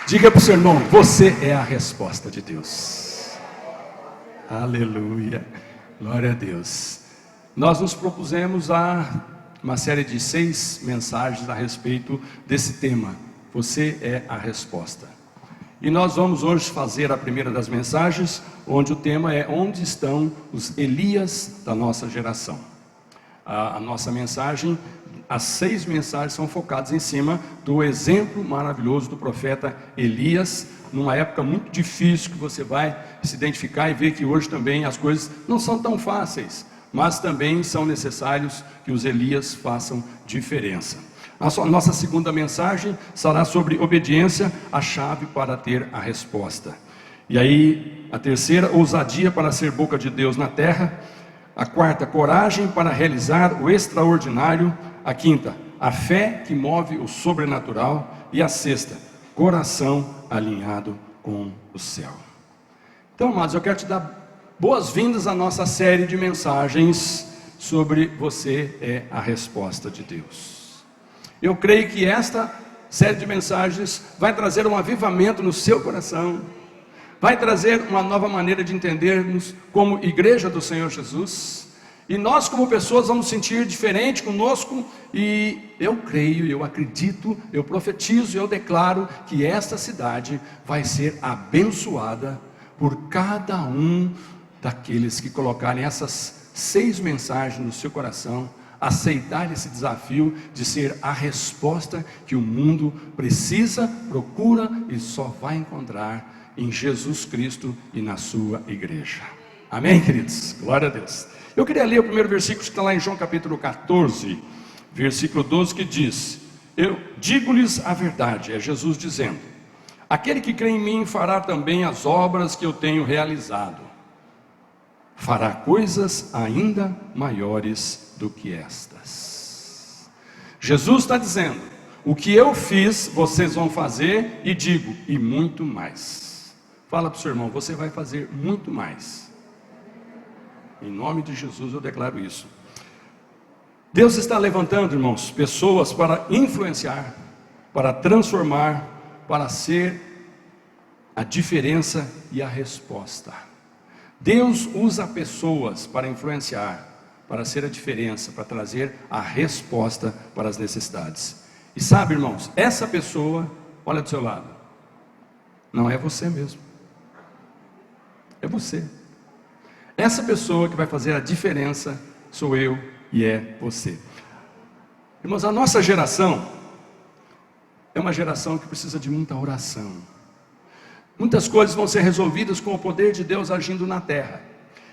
Diga para o seu irmão: você é a resposta de Deus. Aleluia, glória a Deus. Nós nos propusemos uma série de 6 mensagens a respeito desse tema: você é a resposta. E nós vamos hoje fazer a primeira das mensagens, onde o tema é: onde estão os Elias da nossa geração? A nossa mensagem, as 6 mensagens são focadas em cima do exemplo maravilhoso do profeta Elias, numa época muito difícil, que você vai se identificar e ver que hoje também as coisas não são tão fáceis, mas também são necessários que os Elias façam diferença. A nossa segunda mensagem será sobre obediência, a chave para ter a resposta. E aí, a terceira, ousadia para ser boca de Deus na terra. A quarta, coragem para realizar o extraordinário. A quinta, a fé que move o sobrenatural. E a sexta, coração alinhado com o céu. Então, amados, eu quero te dar boas-vindas à nossa série de mensagens sobre você é a resposta de Deus. Eu creio que esta série de mensagens vai trazer um avivamento no seu coração, vai trazer uma nova maneira de entendermos como igreja do Senhor Jesus, e nós como pessoas vamos sentir diferente conosco, e eu creio, eu acredito, eu profetizo, eu declaro que esta cidade vai ser abençoada por cada um daqueles que colocarem essas 6 mensagens no seu coração, aceitar esse desafio de ser a resposta que o mundo precisa, procura e só vai encontrar em Jesus Cristo e na sua igreja. Amém, queridos? Glória a Deus. Eu queria ler o primeiro versículo que está lá em João capítulo 14, versículo 12, que diz: eu digo-lhes a verdade, é Jesus dizendo: aquele que crê em mim fará também as obras que eu tenho realizado, fará coisas ainda maiores do que estas. Jesus está dizendo: o que eu fiz, vocês vão fazer, e digo, e muito mais. Fala para o seu irmão: você vai fazer muito mais. Em nome de Jesus eu declaro isso. Deus está levantando, irmãos, pessoas para influenciar, para transformar, para ser a diferença e a resposta. Deus usa pessoas para influenciar, para ser a diferença, para trazer a resposta para as necessidades. E sabe, irmãos, essa pessoa, olha do seu lado, não é você mesmo, é você. Essa pessoa que vai fazer a diferença sou eu e é você. Irmãos, a nossa geração é uma geração que precisa de muita oração. Muitas coisas vão ser resolvidas com o poder de Deus agindo na terra.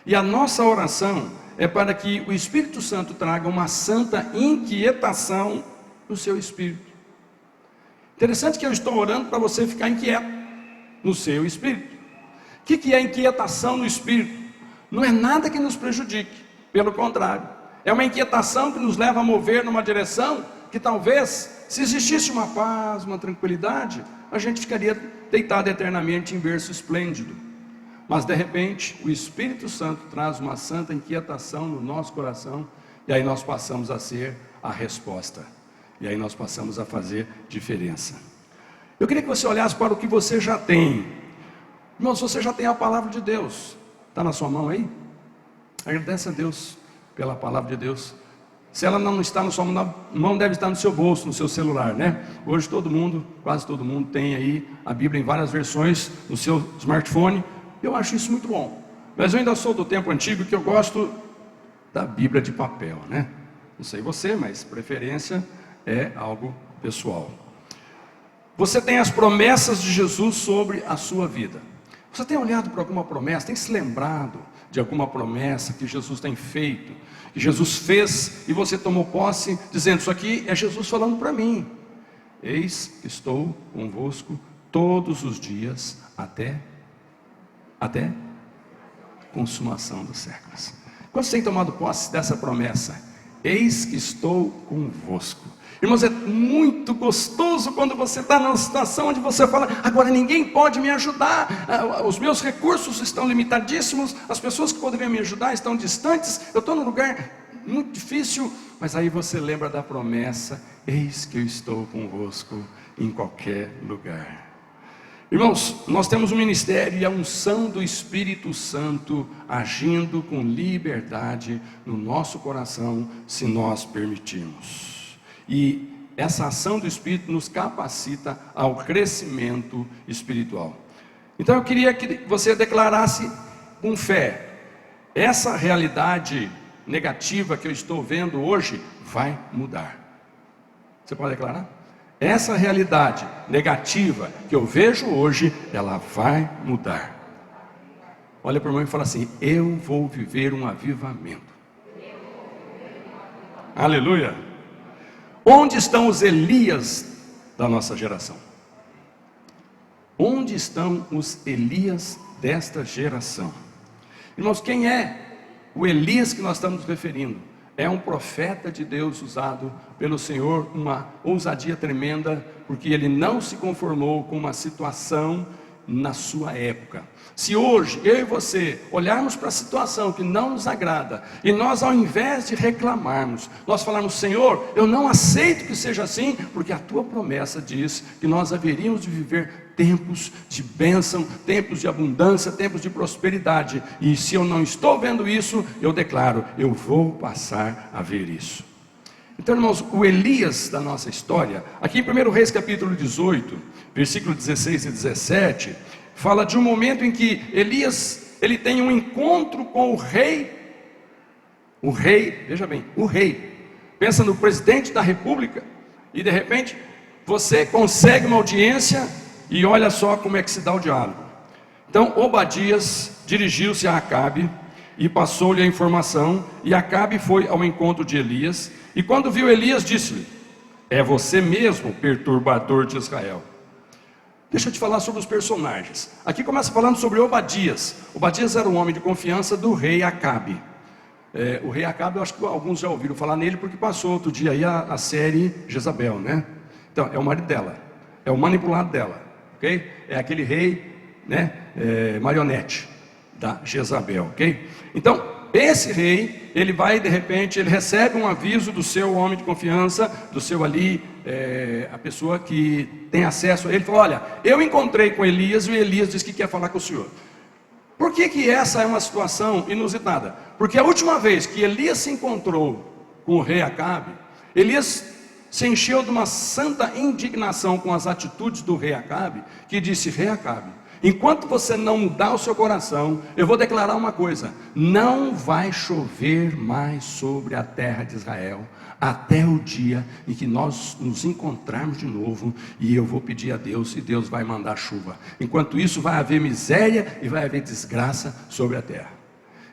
E a nossa oração é para que o Espírito Santo traga uma santa inquietação no seu espírito. Interessante que eu estou orando para você ficar inquieto no seu espírito. O que é inquietação no espírito? Não é nada que nos prejudique, pelo contrário, é uma inquietação que nos leva a mover numa direção que talvez, se existisse uma paz, uma tranquilidade, a gente ficaria deitado eternamente em berço esplêndido. Mas de repente o Espírito Santo traz uma santa inquietação no nosso coração, e aí nós passamos a ser a resposta, e aí nós passamos a fazer diferença. Eu queria que você olhasse para o que você já tem. Irmãos, você já tem a palavra de Deus. Está na sua mão aí? Agradece a Deus pela palavra de Deus. Se ela não está na sua mão, deve estar no seu bolso, no seu celular, né? Hoje todo mundo, quase todo mundo tem aí a Bíblia em várias versões no seu smartphone. Eu acho isso muito bom. Mas eu ainda sou do tempo antigo, que eu gosto da Bíblia de papel, né? Não sei você, mas preferência é algo pessoal. Você tem as promessas de Jesus sobre a sua vida. Você tem olhado para alguma promessa, tem se lembrado de alguma promessa que Jesus tem feito, que Jesus fez, e você tomou posse, dizendo: isso aqui é Jesus falando para mim. Eis que estou convosco todos os dias, até consumação dos séculos. Quando você tem tomado posse dessa promessa, eis que estou convosco. Irmãos, é muito gostoso quando você está numa situação onde você fala: agora ninguém pode me ajudar, os meus recursos estão limitadíssimos, as pessoas que poderiam me ajudar estão distantes, eu estou num lugar muito difícil. Mas aí você lembra da promessa: eis que eu estou convosco em qualquer lugar. Irmãos, nós temos um ministério e a unção do Espírito Santo agindo com liberdade no nosso coração, se nós permitirmos. E essa ação do Espírito nos capacita ao crescimento espiritual. Então eu queria que você declarasse com fé: essa realidade negativa que eu estou vendo hoje vai mudar. Você pode declarar? Essa realidade negativa que eu vejo hoje, ela vai mudar. Olha para o irmão e fala assim: eu vou viver um avivamento. Aleluia. Onde estão os Elias da nossa geração? Onde estão os Elias desta geração? Irmãos, quem é o Elias que nós estamos nos referindo? É um profeta de Deus usado pelo Senhor, uma ousadia tremenda, porque ele não se conformou com uma situação na sua época. Se hoje eu e você olharmos para a situação que não nos agrada, e nós, ao invés de reclamarmos, nós falarmos: Senhor, eu não aceito que seja assim, porque a tua promessa diz que nós haveríamos de viver tempos de bênção, tempos de abundância, tempos de prosperidade, e se eu não estou vendo isso, eu declaro: eu vou passar a ver isso. Então, irmãos, o Elias da nossa história, aqui em 1 Reis capítulo 18, versículo 16 e 17, fala de um momento em que Elias, ele tem um encontro com o rei, veja bem, o rei, pensa no presidente da república, e de repente, você consegue uma audiência, e olha só como é que se dá o diálogo. Então, Obadias dirigiu-se a Acabe, e passou-lhe a informação, e Acabe foi ao encontro de Elias, e quando viu Elias, disse-lhe: é você mesmo, perturbador de Israel. Deixa eu te falar sobre os personagens. Aqui começa falando sobre Obadias. Obadias era um homem de confiança do rei Acabe. O rei Acabe, eu acho que alguns já ouviram falar nele, porque passou outro dia aí a série Jezabel, né? Então, é o marido dela, é o manipulado dela, ok? É aquele rei, né, marionete da Jezabel, ok? Então, esse rei, ele vai, de repente, ele recebe um aviso do seu homem de confiança, do seu ali, a pessoa que tem acesso a ele, falou: olha, eu encontrei com Elias, e Elias disse que quer falar com o senhor. Por que essa é uma situação inusitada? Porque a última vez que Elias se encontrou com o rei Acabe, Elias se encheu de uma santa indignação com as atitudes do rei Acabe, que disse: rei Acabe, enquanto você não mudar o seu coração, eu vou declarar uma coisa: não vai chover mais sobre a terra de Israel, até o dia em que nós nos encontrarmos de novo, e eu vou pedir a Deus, e Deus vai mandar chuva. Enquanto isso, vai haver miséria e vai haver desgraça sobre a terra.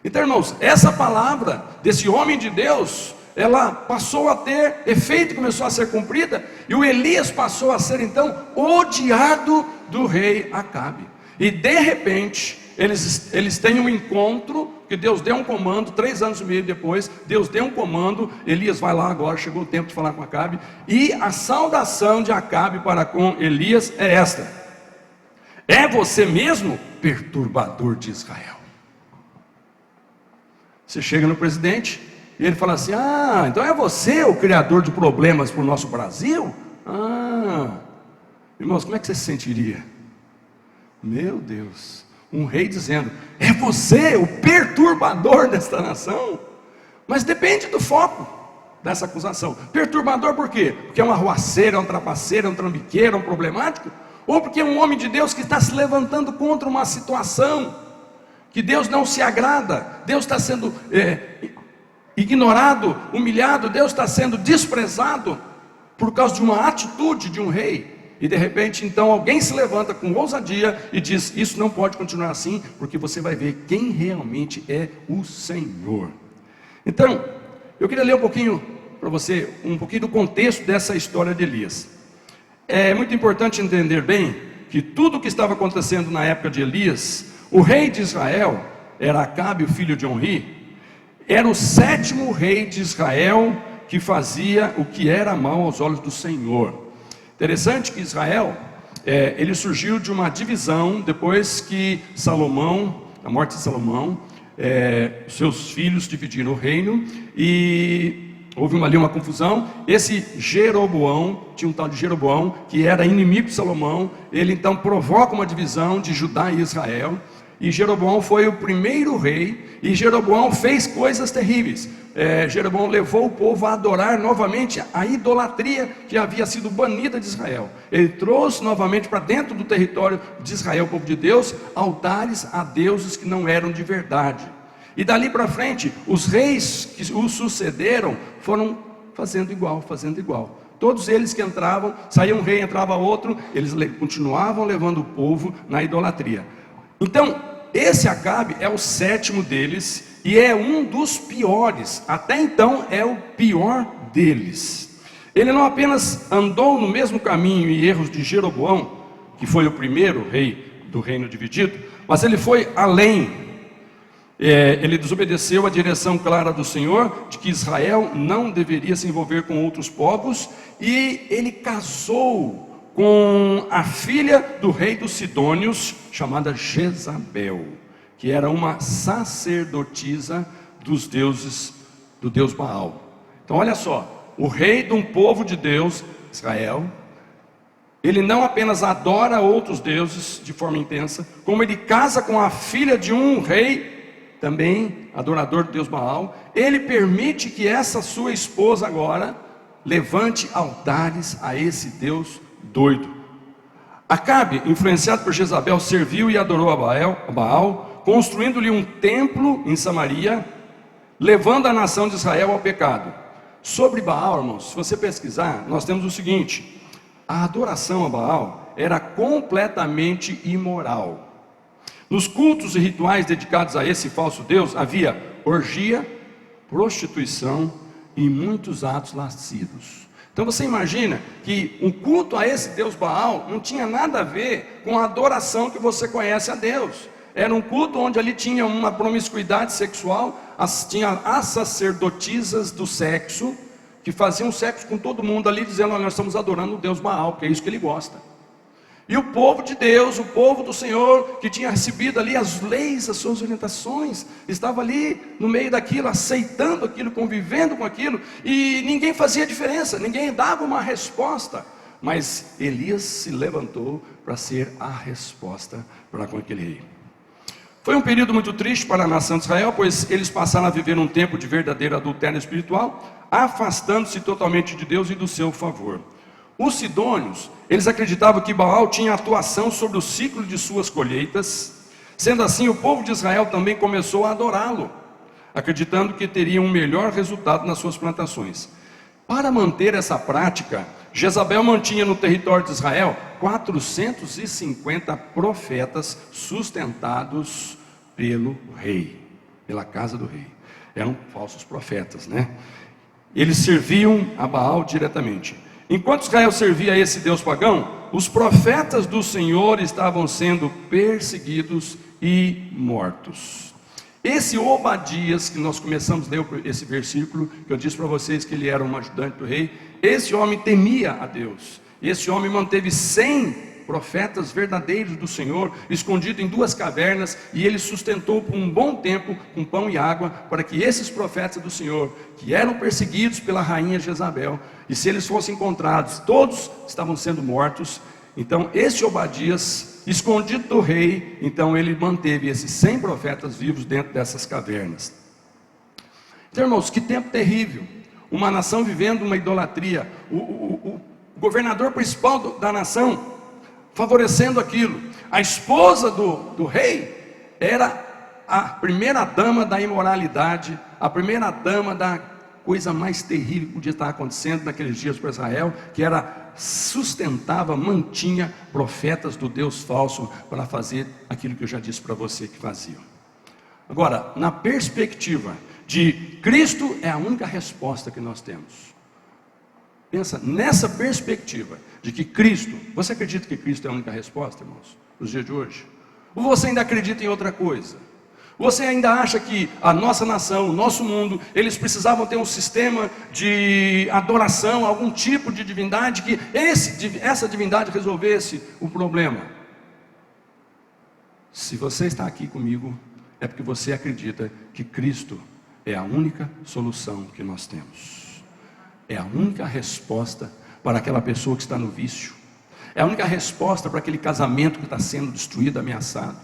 Então, irmãos, essa palavra desse homem de Deus, ela passou a ter efeito, começou a ser cumprida, e o Elias passou a ser então odiado do rei Acabe. E de repente, eles têm um encontro, que Deus deu um comando, 3 anos e meio depois, Deus deu um comando, Elias vai lá agora, chegou o tempo de falar com Acabe, e a saudação de Acabe para com Elias é esta: é você mesmo, perturbador de Israel. Você chega no presidente, e ele fala assim: ah, então é você o criador de problemas para o nosso Brasil? Irmãos, como é que você se sentiria? Meu Deus, um rei dizendo: é você o perturbador desta nação? Mas depende do foco dessa acusação. Perturbador por quê? Porque é um arruaceiro, é um trapaceiro, é um trambiqueiro, é um problemático? Ou porque é um homem de Deus que está se levantando contra uma situação que Deus não se agrada, Deus está sendo ignorado, humilhado, Deus está sendo desprezado por causa de uma atitude de um rei? E de repente então alguém se levanta com ousadia e diz: isso não pode continuar assim, porque você vai ver quem realmente é o Senhor. Então, eu queria ler um pouquinho para você, um pouquinho do contexto dessa história de Elias. É muito importante entender bem que tudo o que estava acontecendo na época de Elias, o rei de Israel era Acabe, o filho de Onri, era o 7º rei de Israel que fazia o que era mal aos olhos do Senhor. Interessante que Israel, ele surgiu de uma divisão depois que Salomão, a morte de Salomão, seus filhos dividiram o reino, e houve ali uma confusão. Esse Jeroboão, tinha um tal de Jeroboão, que era inimigo de Salomão. Ele então provoca uma divisão de Judá e Israel. E Jeroboão foi o primeiro rei. E Jeroboão fez coisas terríveis. Jeroboão levou o povo a adorar novamente a idolatria que havia sido banida de Israel. Ele trouxe novamente para dentro do território de Israel, o povo de Deus, altares a deuses que não eram de verdade. E dali para frente, os reis que o sucederam foram fazendo igual. Todos eles que entravam, saía um rei, entrava outro, eles continuavam levando o povo na idolatria. Então, esse Acabe é o sétimo deles e é um dos piores. Até então é o pior deles. Ele não apenas andou no mesmo caminho e erros de Jeroboão, que foi o primeiro rei do reino dividido, mas ele foi além. Ele desobedeceu a direção clara do Senhor, de que Israel não deveria se envolver com outros povos, e ele casou com a filha do rei dos Sidônios, chamada Jezabel, que era uma sacerdotisa dos deuses, do deus Baal. Então olha só, o rei de um povo de Deus, Israel, ele não apenas adora outros deuses de forma intensa, como ele casa com a filha de um rei, também adorador do deus Baal. Ele permite que essa sua esposa agora levante altares a esse deus doido. Acabe, influenciado por Jezabel, serviu e adorou a Baal, construindo-lhe um templo em Samaria, levando a nação de Israel ao pecado. Sobre Baal, irmãos, se você pesquisar, nós temos o seguinte: a adoração a Baal era completamente imoral. Nos cultos e rituais dedicados a esse falso deus, havia orgia, prostituição e muitos atos lascivos. Então você imagina que o culto a esse deus Baal não tinha nada a ver com a adoração que você conhece a Deus. Era um culto onde ali tinha uma promiscuidade sexual, tinha as sacerdotisas do sexo, que faziam sexo com todo mundo ali, dizendo: nós estamos adorando o deus Baal, que é isso que ele gosta. E o povo de Deus, o povo do Senhor, que tinha recebido ali as leis, as suas orientações, estava ali no meio daquilo, aceitando aquilo, convivendo com aquilo, e ninguém fazia diferença, ninguém dava uma resposta. Mas Elias se levantou para ser a resposta para com aquele rei. Foi um período muito triste para a nação de Israel, pois eles passaram a viver um tempo de verdadeiro adultério espiritual, afastando-se totalmente de Deus e do seu favor. Os sidônios, eles acreditavam que Baal tinha atuação sobre o ciclo de suas colheitas. Sendo assim, o povo de Israel também começou a adorá-lo, acreditando que teria um melhor resultado nas suas plantações. Para manter essa prática, Jezabel mantinha no território de Israel 450 profetas sustentados pelo rei, pela casa do rei. Eram falsos profetas, né? Eles serviam a Baal diretamente. Enquanto Israel servia a esse deus pagão, os profetas do Senhor estavam sendo perseguidos e mortos. Esse Obadias, que nós começamos a ler esse versículo, que eu disse para vocês que ele era um ajudante do rei, esse homem temia a Deus. Esse homem manteve 100 profetas verdadeiros do Senhor, escondido em 2 cavernas, e ele sustentou por um bom tempo com pão e água, para que esses profetas do Senhor, que eram perseguidos pela rainha Jezabel, e se eles fossem encontrados, todos estavam sendo mortos. Então esse Obadias, escondido do rei, então ele manteve esses 100 profetas vivos dentro dessas cavernas. Então, irmãos, que tempo terrível, uma nação vivendo uma idolatria, o governador principal da nação favorecendo aquilo. A esposa do rei era a primeira dama da imoralidade, a primeira dama da coisa mais terrível que podia estar acontecendo naqueles dias para Israel, que era sustentava, mantinha profetas do Deus falso para fazer aquilo que eu já disse para você que faziam. Agora, na perspectiva de Cristo é a única resposta que nós temos. Pensa nessa perspectiva de que Cristo, você acredita que Cristo é a única resposta, irmãos, nos dias de hoje? Ou você ainda acredita em outra coisa? Você ainda acha que a nossa nação, o nosso mundo, eles precisavam ter um sistema de adoração, algum tipo de divindade, que essa divindade resolvesse o problema? Se você está aqui comigo, é porque você acredita que Cristo é a única solução que nós temos. é a única resposta para aquela pessoa que está no vício. É a única resposta para aquele casamento que está sendo destruído, ameaçado.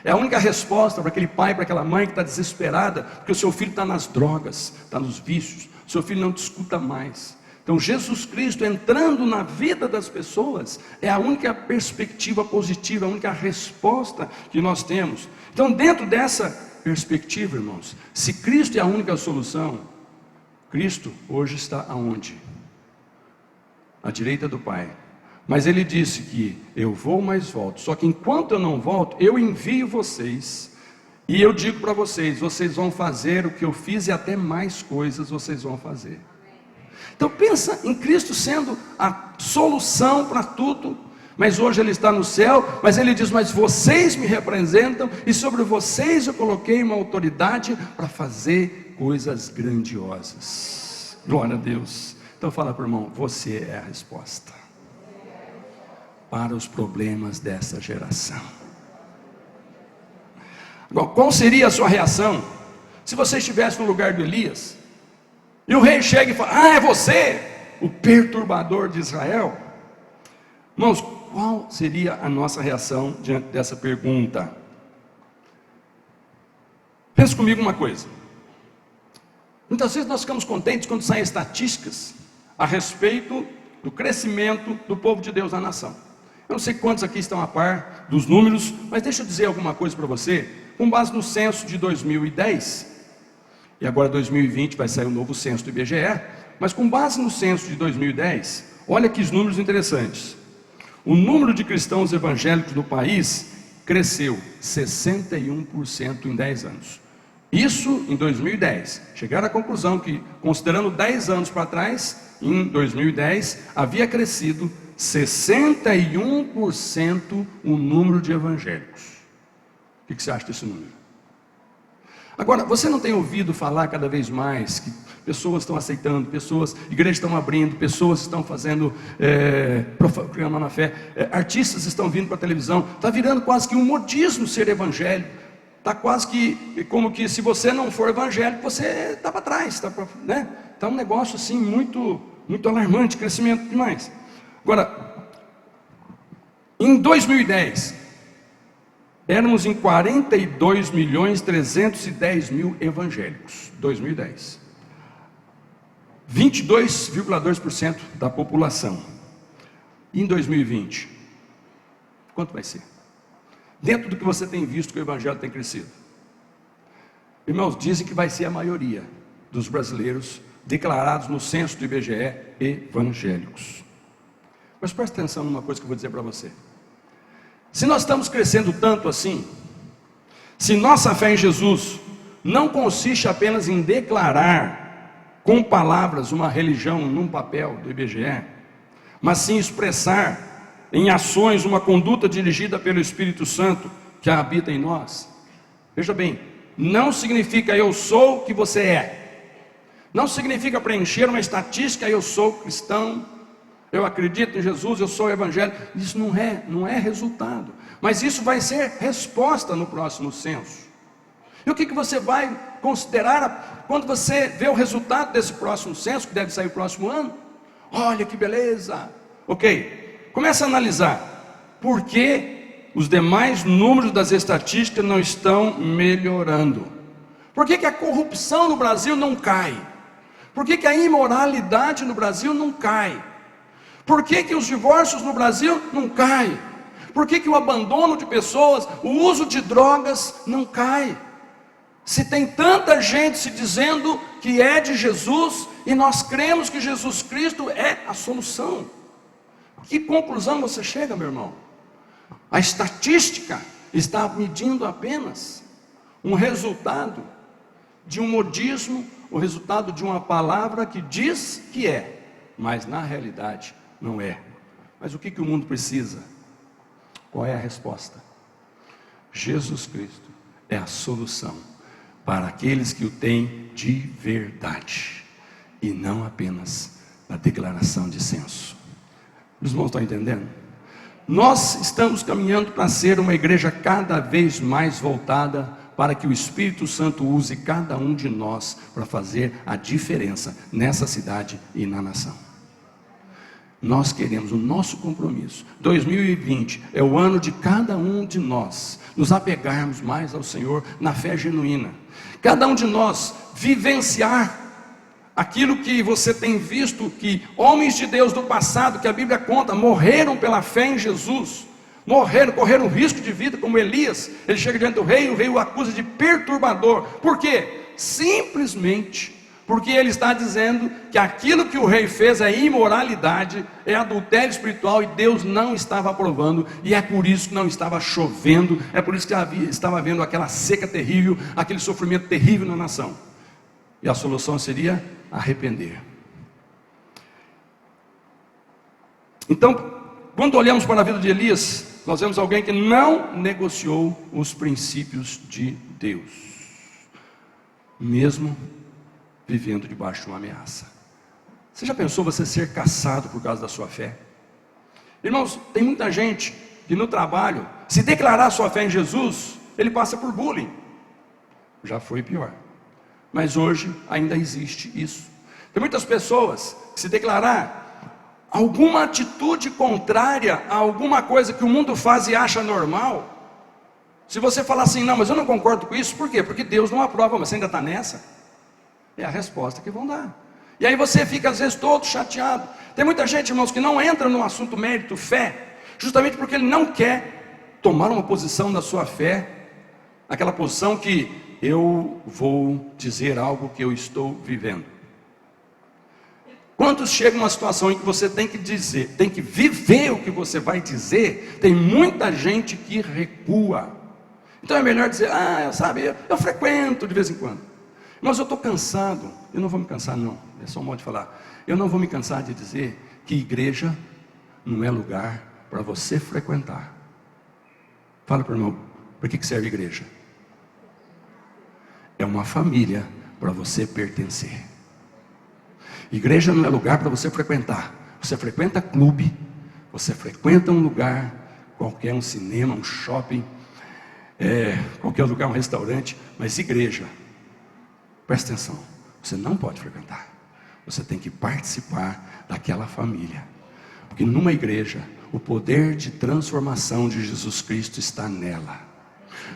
É a única resposta para aquele pai, para aquela mãe que está desesperada, porque o seu filho está nas drogas, está nos vícios, o seu filho não te escuta mais. Então Jesus Cristo entrando na vida das pessoas é a única perspectiva positiva, a única resposta que nós temos. Então, dentro dessa perspectiva, irmãos, se Cristo é a única solução, Cristo hoje está aonde? À direita do Pai. Mas Ele disse que eu vou, mas volto. Só que enquanto eu não volto, eu envio vocês. E eu digo para vocês, vocês vão fazer o que eu fiz e até mais coisas vocês vão fazer. Então pensa em Cristo sendo a solução para tudo. Mas hoje Ele está no céu, mas Ele diz, mas vocês me representam, e sobre vocês eu coloquei uma autoridade para fazer coisas grandiosas. Glória a Deus. Então fala para o irmão, você é a resposta para os problemas dessa geração. Agora, qual seria a sua reação se você estivesse no lugar de Elias e o rei chega e fala, é você, o perturbador de Israel? Irmãos, qual seria a nossa reação diante dessa pergunta? Pensa comigo uma coisa. Muitas vezes nós ficamos contentes quando saem estatísticas a respeito do crescimento do povo de Deus na nação. Eu não sei quantos aqui estão a par dos números, mas deixa eu dizer alguma coisa para você. Com base no censo de 2010, e agora 2020 vai sair o novo censo do IBGE, mas com base no censo de 2010, olha que números interessantes. O número de cristãos evangélicos no país cresceu 61% em 10 anos. Isso em 2010. Chegaram à conclusão que, considerando 10 anos para trás, em 2010, havia crescido 61% o número de evangélicos. O que você acha desse número? Agora, você não tem ouvido falar cada vez mais que pessoas estão aceitando, igrejas estão abrindo, pessoas estão fazendo proclamando a fé, artistas estão vindo para a televisão, está virando quase que um modismo ser evangélico, está quase que como que se você não for evangélico, você está para trás, está um negócio assim muito, muito alarmante, crescimento demais. Agora, em 2010, éramos em 42.310.000 evangélicos, 2010. 22,2% da população. Em 2020, quanto vai ser? Dentro do que você tem visto que o evangelho tem crescido. Irmãos, dizem que vai ser a maioria dos brasileiros declarados no censo do IBGE evangélicos. Mas preste atenção numa coisa que eu vou dizer para você. Se nós estamos crescendo tanto assim, se nossa fé em Jesus não consiste apenas em declarar com palavras uma religião num papel do IBGE, mas sim expressar em ações uma conduta dirigida pelo Espírito Santo que habita em nós. Veja bem, não significa eu sou o que você é, não significa preencher uma estatística, eu sou cristão, eu acredito em Jesus, eu sou evangélico. Isso não é resultado, mas isso vai ser resposta no próximo censo. E o que você vai considerar quando você vê o resultado desse próximo censo, que deve sair o próximo ano? Olha que beleza! Ok, começa a analisar por que os demais números das estatísticas não estão melhorando. Por que a corrupção no Brasil não cai? Por que a imoralidade no Brasil não cai? Por que os divórcios no Brasil não caem? Por que o abandono de pessoas, o uso de drogas não cai? Se tem tanta gente se dizendo que é de Jesus, e nós cremos que Jesus Cristo é a solução, que conclusão você chega, meu irmão? A estatística está medindo apenas um resultado de um modismo, o resultado de uma palavra que diz que é, mas na realidade não é. Mas o que o mundo precisa? Qual é a resposta? Jesus Cristo é a solução para aqueles que o têm de verdade, e não apenas na declaração de censo. Os irmãos estão entendendo? Nós estamos caminhando para ser uma igreja cada vez mais voltada para que o Espírito Santo use cada um de nós para fazer a diferença nessa cidade e na nação. Nós queremos, o nosso compromisso, 2020 é o ano de cada um de nós nos apegarmos mais ao Senhor na fé genuína. Cada um de nós vivenciar aquilo que você tem visto, que homens de Deus do passado, que a Bíblia conta, morreram pela fé em Jesus. Morreram, correram risco de vida, como Elias. Ele chega diante do rei, o rei o acusa de perturbador. Por quê? Simplesmente porque ele está dizendo que aquilo que o rei fez é imoralidade, é adultério espiritual, e Deus não estava aprovando, e é por isso que não estava chovendo, é por isso que estava havendo aquela seca terrível, aquele sofrimento terrível na nação. E a solução seria arrepender. Então, quando olhamos para a vida de Elias, nós vemos alguém que não negociou os princípios de Deus, mesmo vivendo debaixo de uma ameaça. Você já pensou você ser caçado por causa da sua fé? Irmãos, tem muita gente que no trabalho, se declarar sua fé em Jesus, ele passa por bullying. Já foi pior, mas hoje ainda existe isso. Tem muitas pessoas que, se declarar alguma atitude contrária a alguma coisa que o mundo faz e acha normal, se você falar assim, não, mas eu não concordo com isso, por quê? Porque Deus não aprova, mas você ainda está nessa? É a resposta que vão dar. E aí você fica às vezes todo chateado. Tem muita gente, irmãos, que não entra no assunto mérito, fé, justamente porque ele não quer tomar uma posição na sua fé, aquela posição que eu vou dizer algo que eu estou vivendo. Quantos chegam numa situação em que você tem que dizer, tem que viver o que você vai dizer? Tem muita gente que recua. Então é melhor dizer, eu frequento de vez em quando. Mas eu estou cansado. Eu não vou me cansar, não, é só um modo de falar. Eu não vou me cansar de dizer que igreja não é lugar para você frequentar. Fala para o irmão, para que serve igreja? É uma família para você pertencer. Igreja não é lugar para você frequentar. Você frequenta clube, você frequenta um lugar qualquer, um cinema, um shopping, qualquer lugar, um restaurante. Mas igreja, presta atenção, você não pode frequentar. Você tem que participar daquela família, porque numa igreja o poder de transformação de Jesus Cristo está nela.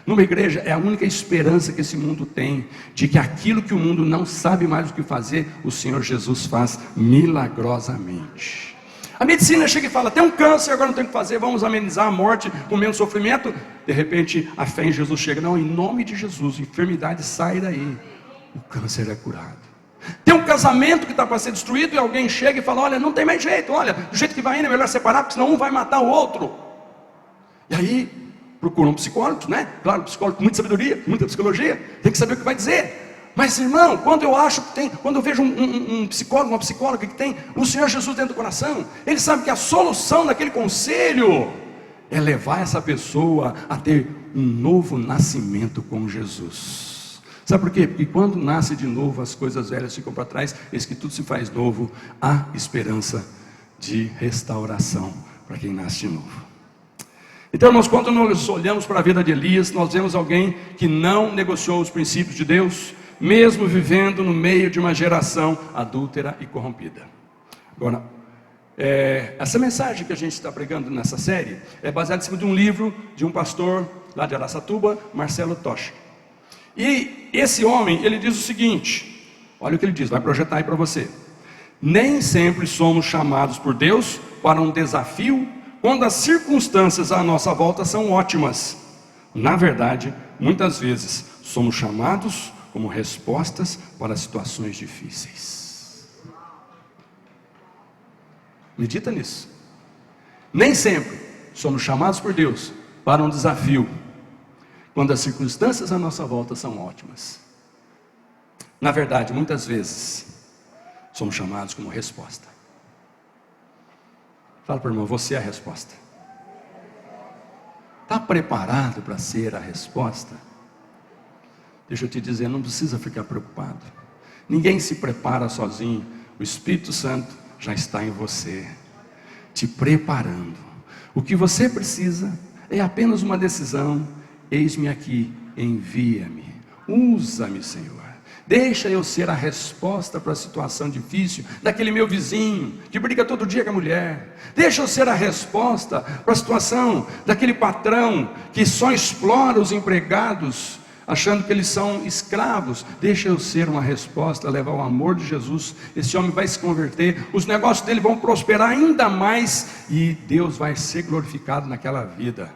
Numa igreja é a única esperança que esse mundo tem, de que aquilo que o mundo não sabe mais o que fazer, o Senhor Jesus faz milagrosamente. A medicina chega e fala, tem um câncer, agora não tem o que fazer, vamos amenizar a morte com menos sofrimento. De repente a fé em Jesus chega, não, em nome de Jesus, a enfermidade sai daí, o câncer é curado. Tem um casamento que está para ser destruído, e alguém chega e fala, olha, não tem mais jeito, olha, do jeito que vai indo é melhor separar, porque senão um vai matar o outro. E aí procuram psicólogos, né? Claro, psicólogo com muita sabedoria, muita psicologia, tem que saber o que vai dizer. Mas irmão, quando eu vejo um psicólogo, uma psicóloga que tem o Senhor Jesus dentro do coração, ele sabe que a solução daquele conselho é levar essa pessoa a ter um novo nascimento com Jesus. Sabe por quê? Porque quando nasce de novo, as coisas velhas ficam para trás, eis que tudo se faz novo, há esperança de restauração para quem nasce de novo. Então, irmãos, quando nós olhamos para a vida de Elias, nós vemos alguém que não negociou os princípios de Deus, mesmo vivendo no meio de uma geração adúltera e corrompida. Agora, essa mensagem que a gente está pregando nessa série é baseada em cima de um livro de um pastor lá de Araçatuba, Marcelo Tocha. E esse homem, ele diz o seguinte, olha o que ele diz, vai projetar aí para você. Nem sempre somos chamados por Deus para um desafio quando as circunstâncias à nossa volta são ótimas. Na verdade, muitas vezes somos chamados como respostas para situações difíceis. Medita nisso. Nem sempre somos chamados por Deus para um desafio quando as circunstâncias à nossa volta são ótimas. Na verdade, muitas vezes somos chamados como resposta. Fala para o irmão, você é a resposta. Está preparado para ser a resposta? Deixa eu te dizer, não precisa ficar preocupado. Ninguém se prepara sozinho. O Espírito Santo já está em você, te preparando. O que você precisa é apenas uma decisão. Eis-me aqui, envia-me, usa-me, Senhor. Deixa eu ser a resposta para a situação difícil daquele meu vizinho que briga todo dia com a mulher. Deixa eu ser a resposta para a situação daquele patrão que só explora os empregados, achando que eles são escravos. Deixa eu ser uma resposta, levar o amor de Jesus. Esse homem vai se converter, os negócios dele vão prosperar ainda mais e Deus vai ser glorificado naquela vida.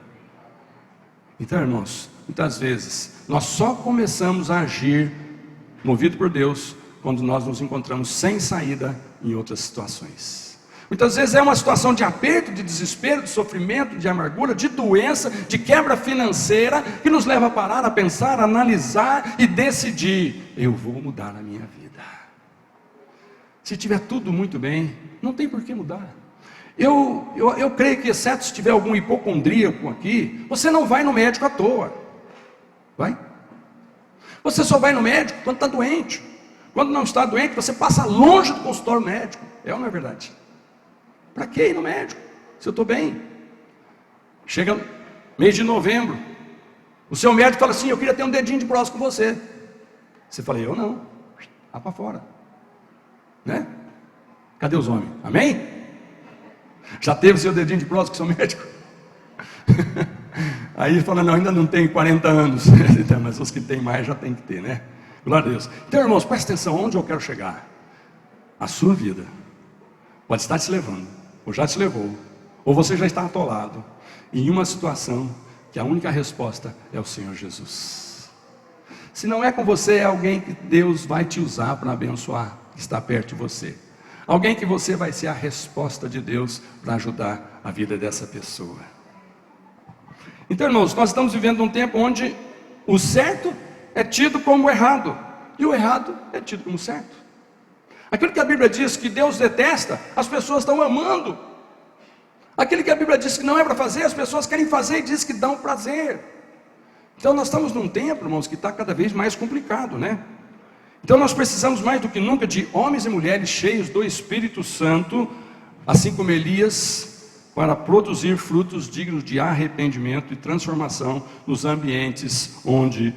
Então, irmãos, muitas vezes nós só começamos a agir movido por Deus quando nós nos encontramos sem saída em outras situações. Muitas vezes é uma situação de aperto, de desespero, de sofrimento, de amargura, de doença, de quebra financeira, que nos leva a parar, a pensar, a analisar e decidir: eu vou mudar a minha vida. Se tiver tudo muito bem, não tem por que mudar. Eu creio que, exceto se tiver algum hipocondríaco aqui, você não vai no médico à toa. Vai? Você só vai no médico quando está doente. Quando não está doente, você passa longe do consultório médico. É ou não é verdade? Para que ir no médico, se eu estou bem? Chega mês de novembro, o seu médico fala assim: eu queria ter um dedinho de próstata com você. Você fala: eu não. Vá para fora, né? Cadê os homens? Amém? Já teve seu dedinho de próstata com o seu médico? Aí ele fala: não, ainda não tenho 40 anos. Mas os que têm mais já tem que ter, né? Glória a Deus. Então, irmãos, presta atenção, onde eu quero chegar. A sua vida pode estar te levando, ou já te levou, ou você já está atolado em uma situação que a única resposta é o Senhor Jesus. Se não é com você, é alguém que Deus vai te usar para abençoar, que está perto de você. Alguém que você vai ser a resposta de Deus para ajudar a vida dessa pessoa. Então, irmãos, nós estamos vivendo um tempo onde o certo é tido como errado e o errado é tido como certo. Aquilo que a Bíblia diz que Deus detesta, as pessoas estão amando. Aquilo que a Bíblia diz que não é para fazer, as pessoas querem fazer e diz que dão prazer. Então nós estamos num tempo, irmãos, que está cada vez mais complicado, né? Então nós precisamos mais do que nunca de homens e mulheres cheios do Espírito Santo, assim como Elias, para produzir frutos dignos de arrependimento e transformação nos ambientes onde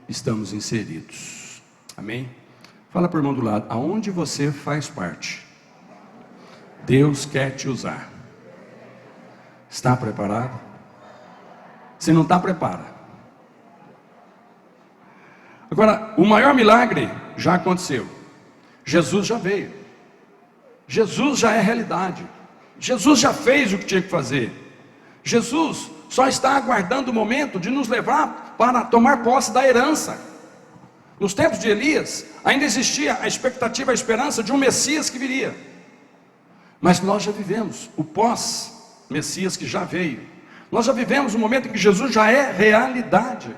estamos inseridos. Amém? Fala para o irmão do lado: aonde você faz parte, Deus quer te usar. Está preparado? Se não está, prepara. Agora, o maior milagre já aconteceu. Jesus já veio. Jesus já é realidade. Jesus já fez o que tinha que fazer. Jesus só está aguardando o momento de nos levar para tomar posse da herança. Nos tempos de Elias, ainda existia a expectativa, a esperança de um Messias que viria. Mas nós já vivemos o pós-Messias que já veio. Nós já vivemos o momento em que Jesus já é realidade.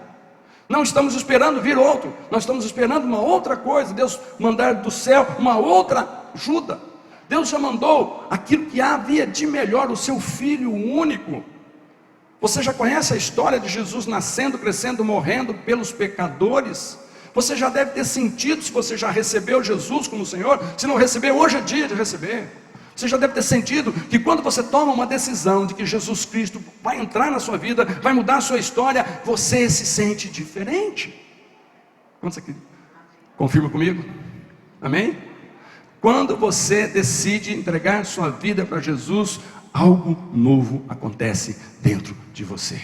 Não estamos esperando vir outro, nós estamos esperando uma outra coisa. Deus mandar do céu uma outra ajuda. Deus já mandou aquilo que havia de melhor, o seu Filho único. Você já conhece a história de Jesus nascendo, crescendo, morrendo pelos pecadores? Você já deve ter sentido, se você já recebeu Jesus como Senhor. Se não recebeu, hoje é dia de receber. Você já deve ter sentido que quando você toma uma decisão de que Jesus Cristo vai entrar na sua vida, vai mudar a sua história, você se sente diferente. Quantos aqui confirma comigo? Amém? Quando você decide entregar sua vida para Jesus, algo novo acontece dentro de você.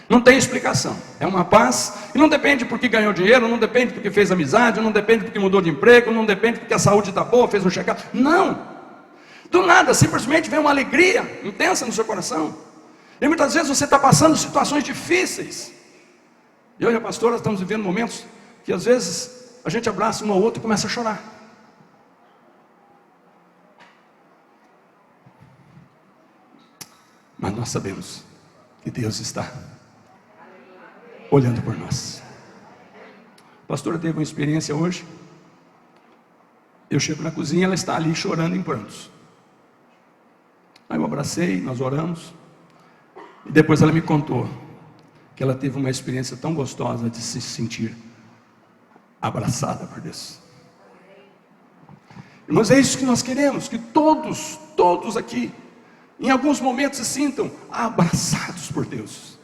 Não tem explicação, é uma paz, e não depende porque ganhou dinheiro, não depende porque fez amizade, não depende porque mudou de emprego, não depende porque a saúde está boa, fez um check-up. Não, do nada, simplesmente vem uma alegria intensa no seu coração. E muitas vezes você está passando situações difíceis. Eu e a pastora estamos vivendo momentos que às vezes a gente abraça um ao outro e começa a chorar. Mas nós sabemos que Deus está olhando por nós. A pastora teve uma experiência hoje. Eu chego na cozinha, ela está ali chorando em prantos. Aí eu abracei, nós oramos. E depois ela me contou que ela teve uma experiência tão gostosa de se sentir abraçada por Deus. Irmãos, é isso que nós queremos, que todos aqui, em alguns momentos se sintam abraçados por Deus,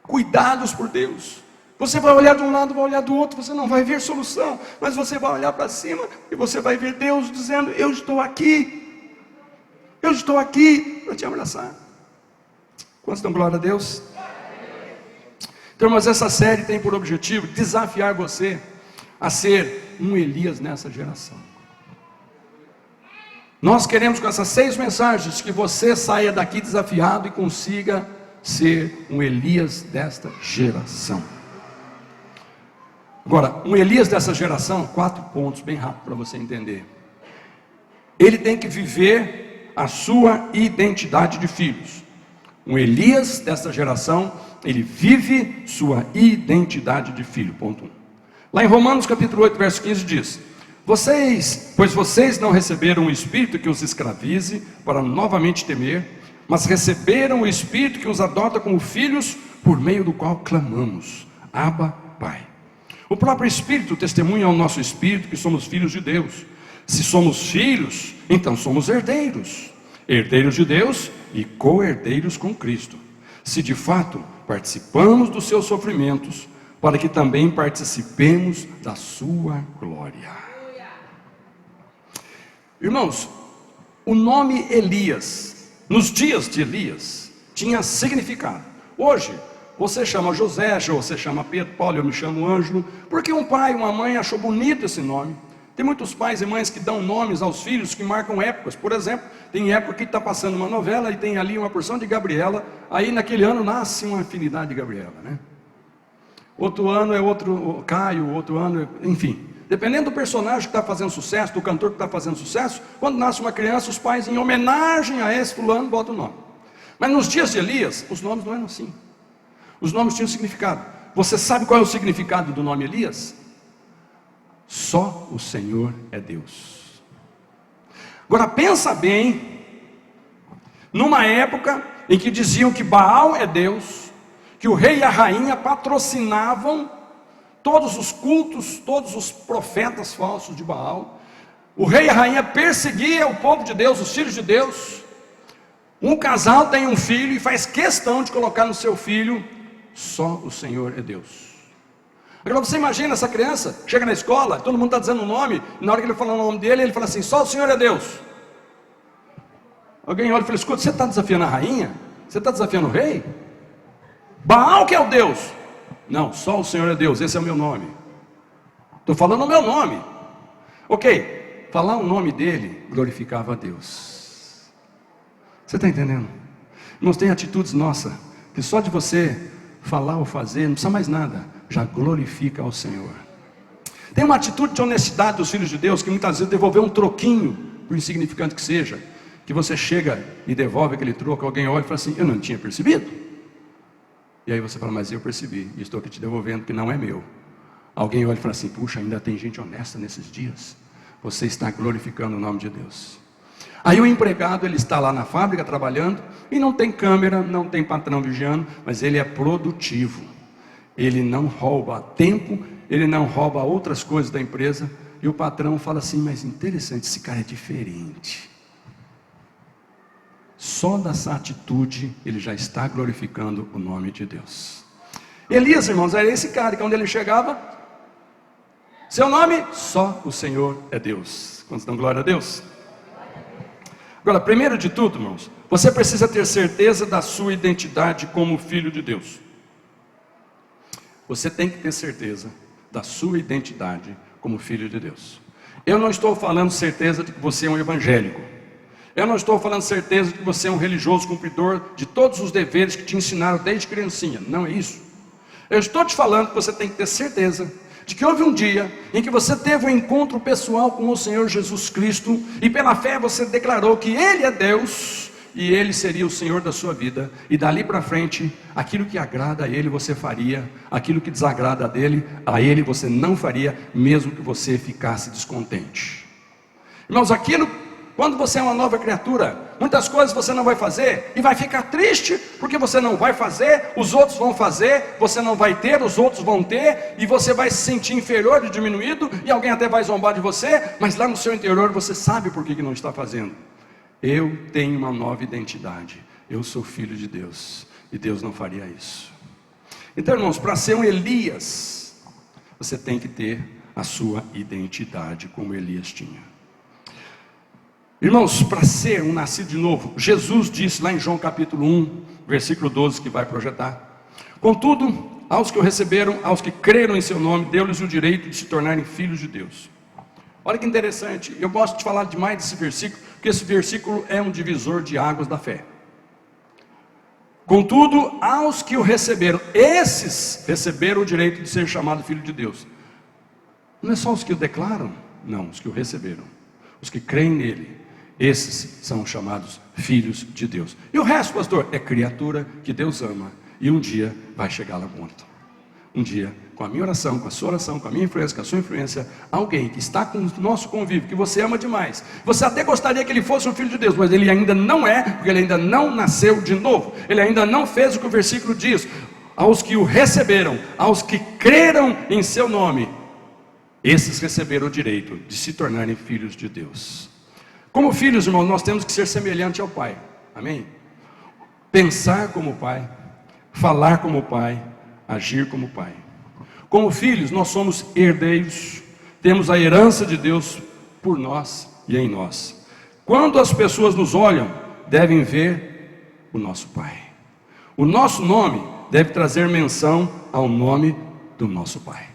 cuidados por Deus, Você vai olhar de um lado, vai olhar do outro, você não vai ver solução, mas você vai olhar para cima e você vai ver Deus dizendo: eu estou aqui para te abraçar. Quantos dão glória a Deus? Então, mas essa série tem por objetivo desafiar você a ser um Elias nessa geração. Nós queremos, com essas 6 mensagens, que você saia daqui desafiado e consiga ser um Elias desta geração. Agora, um Elias dessa geração, 4 pontos bem rápido para você entender. Ele tem que viver a sua identidade de filhos. Um Elias dessa geração, ele vive sua identidade de filho, ponto 1. Lá em Romanos capítulo 8, verso 15 diz: pois vocês não receberam o Espírito que os escravize para novamente temer, mas receberam o Espírito que os adota como filhos, por meio do qual clamamos: Abba, Pai. O próprio Espírito testemunha ao nosso Espírito que somos filhos de Deus. Se somos filhos, então somos herdeiros, herdeiros de Deus e co-herdeiros com Cristo, se de fato participamos dos seus sofrimentos, para que também participemos da sua glória. Irmãos, o nome Elias, nos dias de Elias, tinha significado. Hoje, você chama José, você chama Pedro, Paulo, eu me chamo Ângelo, porque um pai e uma mãe achou bonito esse nome. Tem muitos pais e mães que dão nomes aos filhos que marcam épocas. Por exemplo, tem época que está passando uma novela e tem ali uma porção de Gabriela, aí naquele ano nasce uma afinidade de Gabriela, né? Outro ano é outro Caio, outro ano, enfim. Dependendo do personagem que está fazendo sucesso, do cantor que está fazendo sucesso, quando nasce uma criança, os pais, em homenagem a esse fulano, botam o nome. Mas nos dias de Elias, os nomes não eram assim. Os nomes tinham significado. Você sabe qual é o significado do nome Elias? Só o Senhor é Deus. Agora pensa bem, numa época em que diziam que Baal é Deus, que o rei e a rainha patrocinavam todos os cultos, todos os profetas falsos de Baal. O rei e a rainha perseguiam o povo de Deus, os filhos de Deus. Um casal tem um filho e faz questão de colocar no seu filho: só o Senhor é Deus. Agora você imagina essa criança, chega na escola, todo mundo está dizendo o nome, e na hora que ele fala o nome dele, ele fala assim: só o Senhor é Deus. Alguém olha e fala: escuta, você está desafiando a rainha? Você está desafiando o rei? Baal que é o Deus? Não, só o Senhor é Deus, esse é o meu nome. Estou falando o meu nome. Ok, falar o nome dele glorificava a Deus. Você está entendendo? Irmãos, tem atitudes nossas, que só de você falar ou fazer, não precisa mais nada, já glorifica ao Senhor. Tem uma atitude de honestidade dos filhos de Deus, que muitas vezes devolver um troquinho, por insignificante que seja, que você chega e devolve aquele troco, alguém olha e fala assim: eu não tinha percebido. E aí você fala: mas eu percebi, e estou aqui te devolvendo, que não é meu. Alguém olha e fala assim: puxa, ainda tem gente honesta nesses dias. Você está glorificando o nome de Deus. Aí o empregado, ele está lá na fábrica trabalhando, e não tem câmera, não tem patrão vigiando, mas ele é produtivo. Ele não rouba tempo, ele não rouba outras coisas da empresa. E o patrão fala assim: mas interessante, esse cara é diferente. Só dessa atitude ele já está glorificando o nome de Deus. Elias, irmãos, era esse cara que quando ele chegava, seu nome? Só o Senhor é Deus. Quantos dão glória a Deus? Agora, primeiro de tudo, irmãos, você precisa ter certeza da sua identidade como filho de Deus. Você tem que ter certeza da sua identidade como filho de Deus. Eu não estou falando certeza de que você é um evangélico. Eu não estou falando certeza de que você é um religioso cumpridor de todos os deveres que te ensinaram desde criancinha. Não é isso. Eu estou te falando que você tem que ter certeza de que houve um dia em que você teve um encontro pessoal com o Senhor Jesus Cristo, e pela fé você declarou que Ele é Deus, e Ele seria o Senhor da sua vida, e dali para frente, aquilo que agrada a Ele você faria, aquilo que desagrada a Ele você não faria, mesmo que você ficasse descontente. Irmãos, quando você é uma nova criatura, muitas coisas você não vai fazer, e vai ficar triste, porque você não vai fazer, os outros vão fazer, você não vai ter, os outros vão ter, e você vai se sentir inferior e diminuído, e alguém até vai zombar de você, mas lá no seu interior você sabe por que não está fazendo. Eu tenho uma nova identidade, eu sou filho de Deus, e Deus não faria isso. Então, irmãos, para ser um Elias, você tem que ter a sua identidade como Elias tinha. Irmãos, para ser um nascido de novo, Jesus disse lá em João capítulo 1, versículo 12, que vai projetar: contudo, aos que o receberam, aos que creram em seu nome, deu-lhes o direito de se tornarem filhos de Deus. Olha que interessante, eu gosto de falar demais desse versículo, porque esse versículo é um divisor de águas da fé. Contudo, aos que o receberam, esses receberam o direito de ser chamado filho de Deus. Não é só os que o declaram, não, os que o receberam, os que creem nele, esses são chamados filhos de Deus. E o resto, pastor, é criatura que Deus ama, e um dia vai chegar lá junto. Um dia, com a minha oração, com a sua oração, com a minha influência, com a sua influência, alguém que está com o nosso convívio, que você ama demais, você até gostaria que ele fosse um filho de Deus, mas ele ainda não é, porque ele ainda não nasceu de novo, ele ainda não fez o que o versículo diz. Aos que o receberam, aos que creram em seu nome, esses receberam o direito de se tornarem filhos de Deus. Como filhos, irmãos, nós temos que ser semelhantes ao Pai, amém? Pensar como o Pai, falar como o Pai, agir como o Pai. Como filhos, nós somos herdeiros, temos a herança de Deus por nós e em nós. Quando as pessoas nos olham, devem ver o nosso Pai. O nosso nome deve trazer menção ao nome do nosso Pai.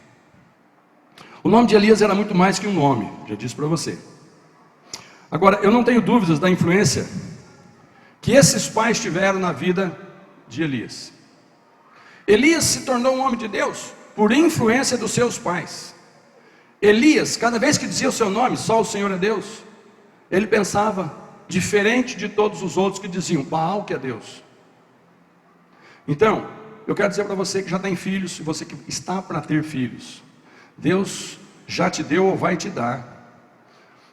O nome de Elias era muito mais que um nome, já disse para você. Agora, eu não tenho dúvidas da influência que esses pais tiveram na vida de Elias. Elias se tornou um homem de Deus por influência dos seus pais. Elias, cada vez que dizia o seu nome, só o Senhor é Deus, ele pensava diferente de todos os outros que diziam Baal que é Deus. Então, eu quero dizer para você que já tem filhos, e você que está para ter filhos, Deus já te deu ou vai te dar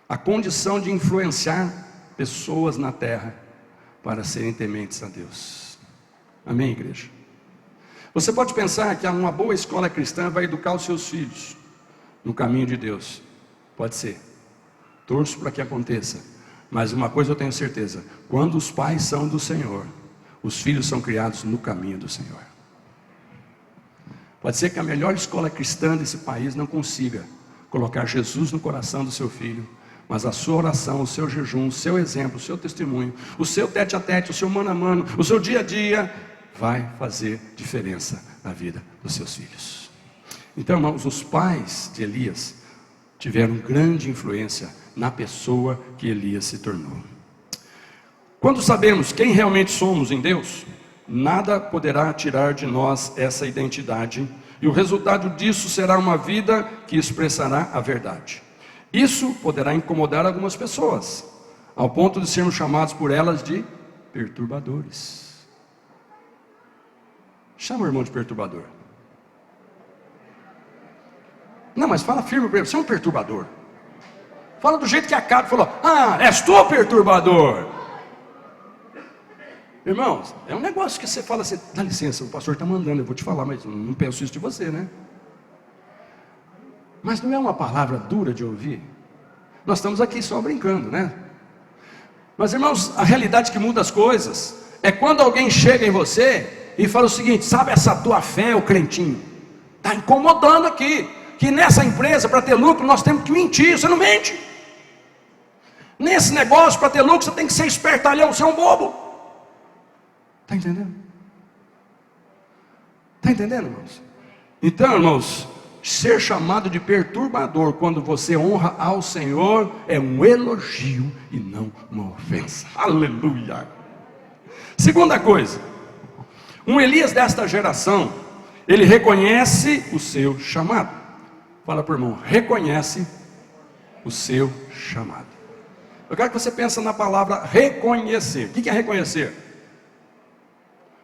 a condição de influenciar pessoas na terra para serem tementes a Deus. Amém, igreja? Você pode pensar que uma boa escola cristã vai educar os seus filhos no caminho de Deus. Pode ser. Torço para que aconteça. Mas uma coisa eu tenho certeza: quando os pais são do Senhor, os filhos são criados no caminho do Senhor. Pode ser que a melhor escola cristã desse país não consiga colocar Jesus no coração do seu filho, mas a sua oração, o seu jejum, o seu exemplo, o seu testemunho, o seu tete a tete, o seu mano a mano, o seu dia a dia, vai fazer diferença na vida dos seus filhos. Então, irmãos, os pais de Elias tiveram grande influência na pessoa que Elias se tornou. Quando sabemos quem realmente somos em Deus, nada poderá tirar de nós essa identidade, e o resultado disso será uma vida que expressará a verdade. Isso poderá incomodar algumas pessoas, ao ponto de sermos chamados por elas de perturbadores. Chama o irmão de perturbador. Não, mas fala firme para ele, você é um perturbador. Fala do jeito que acaba, falou, és tu perturbador. Irmãos, é um negócio que você fala assim, dá licença, o pastor está mandando, eu vou te falar, mas não penso isso de você, né? Mas não é uma palavra dura de ouvir? Nós estamos aqui só brincando, né? Mas, irmãos, a realidade que muda as coisas é quando alguém chega em você e fala o seguinte: sabe essa tua fé, ô crentinho, está incomodando aqui, que nessa empresa, para ter lucro, nós temos que mentir. Você não mente. Nesse negócio, para ter lucro, você tem que ser espertalhão, você é um bobo. Está entendendo? Está entendendo, irmãos? Então, irmãos, ser chamado de perturbador quando você honra ao Senhor é um elogio e não uma ofensa. Aleluia. Segunda coisa, um Elias desta geração, ele reconhece o seu chamado. Fala para o irmão, reconhece o seu chamado. Eu quero que você pense na palavra reconhecer. O que é reconhecer?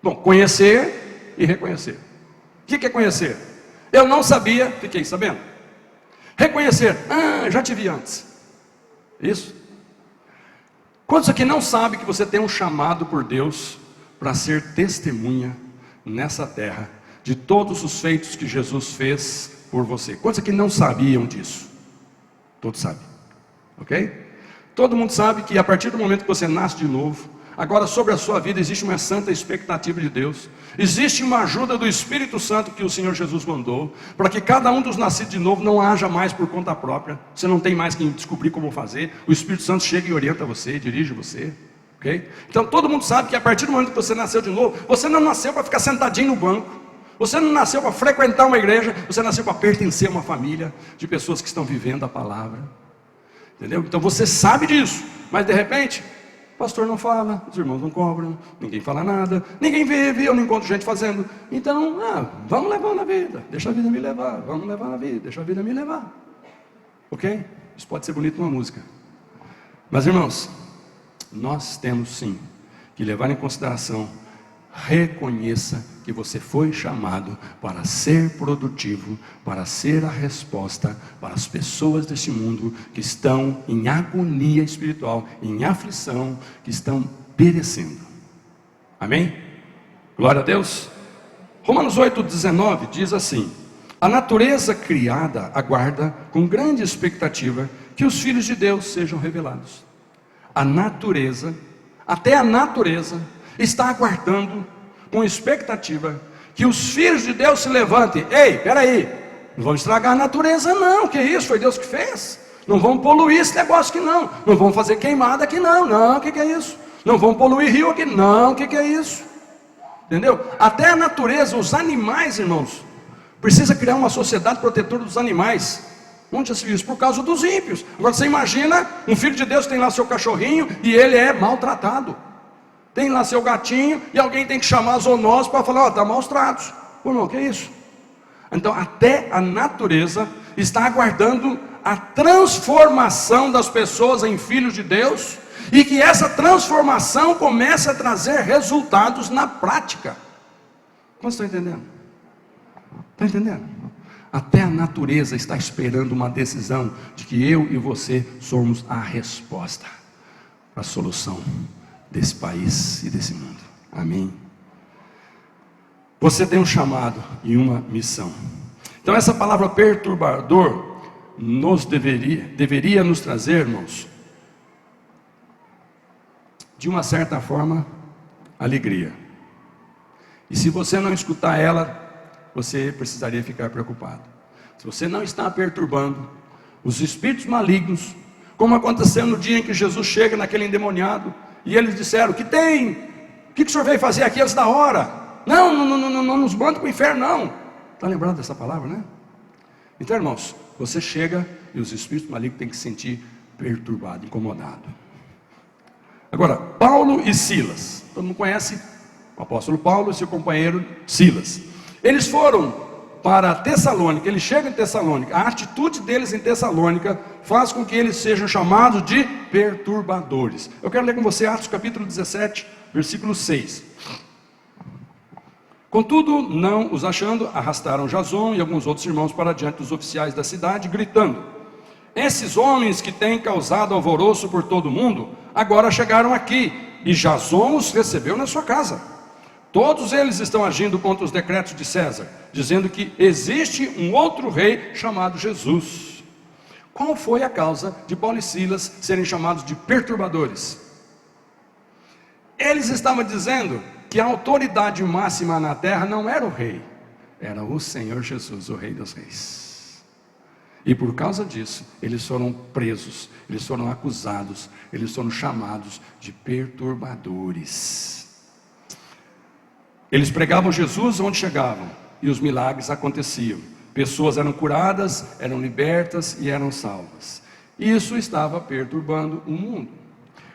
Bom, conhecer e reconhecer. O que é conhecer? Eu não sabia, fiquei sabendo. Reconhecer, já te vi antes. Isso? Quantos aqui não sabe que você tem um chamado por Deus para ser testemunha nessa terra de todos os feitos que Jesus fez por você? Quantos aqui não sabiam disso? Todos sabem, ok? Todo mundo sabe que a partir do momento que você nasce de novo, Agora, sobre a sua vida existe uma santa expectativa de Deus. Existe uma ajuda do Espírito Santo que o Senhor Jesus mandou, para que cada um dos nascidos de novo não haja mais por conta própria. Você não tem mais que descobrir como fazer. O Espírito Santo chega e orienta você, dirige você. Okay? Então todo mundo sabe que a partir do momento que você nasceu de novo, você não nasceu para ficar sentadinho no banco. Você não nasceu para frequentar uma igreja. Você nasceu para pertencer a uma família de pessoas que estão vivendo a palavra. Entendeu? Então você sabe disso, mas de repente o pastor não fala, os irmãos não cobram, ninguém fala nada, ninguém vive, eu não encontro gente fazendo. Então, vamos levar na vida, deixa a vida me levar, vamos levar na vida, deixa a vida me levar. Ok? Isso pode ser bonito numa música. Mas irmãos, nós temos sim que levar em consideração, reconheça que você foi chamado para ser produtivo, para ser a resposta para as pessoas deste mundo que estão em agonia espiritual, em aflição, que estão perecendo. Amém? Glória a Deus. Romanos 8,19 diz assim: a natureza criada aguarda com grande expectativa que os filhos de Deus sejam revelados. A natureza, até a natureza, está aguardando com expectativa que os filhos de Deus se levantem. Ei, peraí, não vamos estragar a natureza não, que isso, foi Deus que fez. Não vamos poluir esse negócio aqui não, não vamos fazer queimada aqui não, o que é isso? Não vamos poluir rio aqui não, o que é isso? Entendeu? Até a natureza, os animais, irmãos, precisa criar uma sociedade protetora dos animais. Onde já se viu isso? Por causa dos ímpios. Agora você imagina, um filho de Deus tem lá seu cachorrinho e ele é maltratado. Tem lá seu gatinho e alguém tem que chamar a zoonose para falar, está maus tratos. Pô, irmão, que é isso? Então até a natureza está aguardando a transformação das pessoas em filhos de Deus, e que essa transformação comece a trazer resultados na prática. Quantos estão entendendo? Está entendendo? Até a natureza está esperando uma decisão de que eu e você somos a resposta para a solução desse país e desse mundo. Amém? Você tem um chamado e uma missão. Então essa palavra perturbador deveria nos trazer, irmãos, de uma certa forma, alegria. E se você não escutar ela, você precisaria ficar preocupado. Se você não está perturbando os espíritos malignos, como aconteceu no dia em que Jesus chega naquele endemoniado, e eles disseram, o que o senhor veio fazer aqui antes da hora? Não nos manda para o inferno não. Está lembrado dessa palavra, né? Então irmãos, você chega e os espíritos malignos têm que se sentir perturbado, incomodado. Agora, Paulo e Silas, todo mundo conhece o apóstolo Paulo e seu companheiro Silas. Eles foram para Tessalônica, eles chegam em Tessalônica. A atitude deles em Tessalônica faz com que eles sejam chamados de perturbadores. Eu quero ler com você Atos capítulo 17, versículo 6. Contudo, não os achando, arrastaram Jason e alguns outros irmãos para diante dos oficiais da cidade, gritando: esses homens que têm causado alvoroço por todo o mundo, agora chegaram aqui, e Jason os recebeu na sua casa. Todos eles estão agindo contra os decretos de César, dizendo que existe um outro rei chamado Jesus. Qual foi a causa de Paulo e Silas serem chamados de perturbadores? Eles estavam dizendo que a autoridade máxima na terra não era o rei, era o Senhor Jesus, o Rei dos Reis. E por causa disso, eles foram presos, eles foram acusados, eles foram chamados de perturbadores. Eles pregavam Jesus onde chegavam, e os milagres aconteciam. Pessoas eram curadas, eram libertas e eram salvas. Isso estava perturbando o mundo.